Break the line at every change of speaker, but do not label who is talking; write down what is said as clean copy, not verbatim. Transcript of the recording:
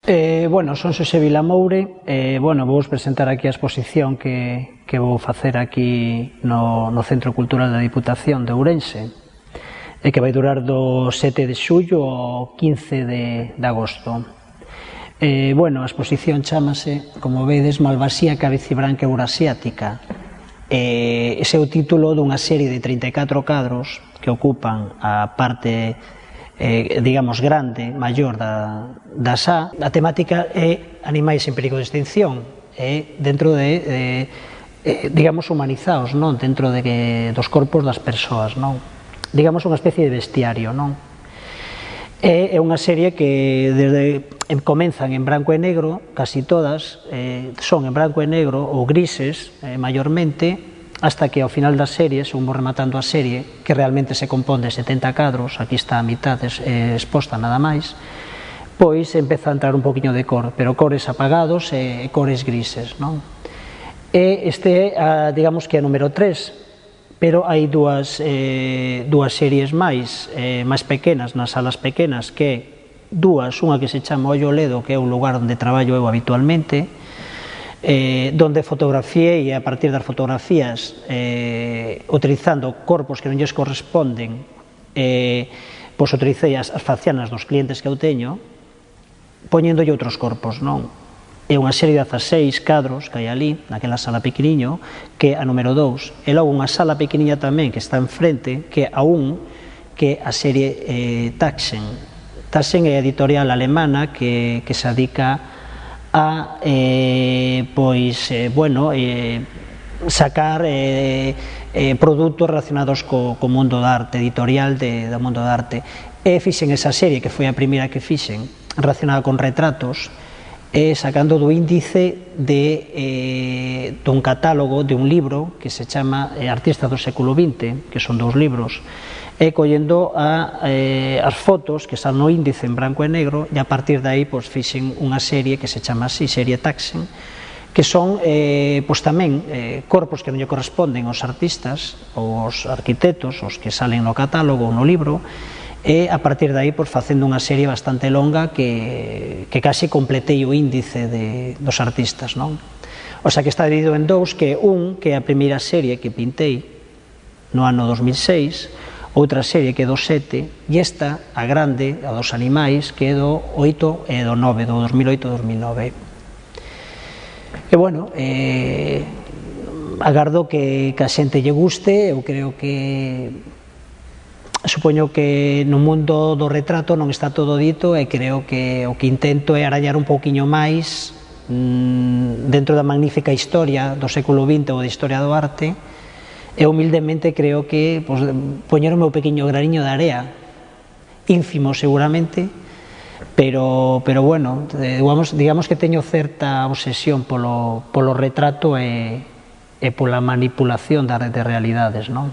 Bueno, son Xosé Vilamoure. Vou presentar aquí a exposición que vou facer aquí no Centro Cultural da Diputación de Ourense, e que vai durar do 7 de xullo ao 15 de agosto. A exposición chamase, como vedes, Malvasía cabecibranca eurasiática. Ese é o título dunha serie de 34 cadros que ocupan a parte digamos grande, maior da SA. A temática é animais en perigo de extinción, dentro de digamos humanizados, non? Dentro dos corpos das persoas, non? Digamos unha especie de bestiario, non? É unha serie que comenzan en branco e negro, casi todas son en branco e negro ou grises, maiormente, hasta que ao final da serie, según vou rematando a serie, que realmente se compón de 70 cadros, aquí está a mitad exposta nada máis, pois empeza a entrar un poquinho de cor, pero cores apagados e cores grises, non? Este é, digamos que a número 3, pero hai dúas series máis pequenas, nas salas pequenas, que dúas, unha que se chama Ollo Ledo, que é un lugar onde traballo eu habitualmente, donde fotografiei, e a partir das fotografías, utilizando corpos que non lles corresponden, pois utilizei as facianas dos clientes que eu teño, poñéndolle outros corpos, non? É unha serie de 16 cadros que hai ali, naquela sala pequeniño, que é a número 2, e logo unha sala pequeniña tamén que está enfrente, que é a 1, que é a serie Taxen. Taxen é a editorial alemana que se dedica a sacar produtos relacionados co mundo da arte, editorial do mundo da arte. E fixen esa serie, que foi a primeira que fixen, relacionada con retratos, sacando do índice dun catálogo de un libro que se chama Artistas do século XX, que son 2 libros, e collendo as fotos que están no índice en branco e negro, e a partir de aí fixen unha serie que se chama así, serie Taxen, que son tamén corpos que non lle corresponden aos artistas ou aos arquitectos, os que salen no catálogo ou no libro, e a partir de aí facendo unha serie bastante longa que casi completei o índice dos artistas, non? O sea que está dividido en 2, que que é a primeira serie que pintei no ano 2006, outra serie que é do 7, e esta, a grande, a dos animais, que é do 8 e do 9, do 2008-2009. Agardo que a xente lle guste. Eu creo que supoño que no mundo do retrato non está todo dito, e creo que o que intento é arañar un pouquiño máis dentro da magnífica historia do século XX ou da historia do arte. E humildemente creo que poñer o meu pequeno graniño de area, ínfimo seguramente, pero digamos que teño certa obsesión polo retrato e pola manipulación de realidades, non?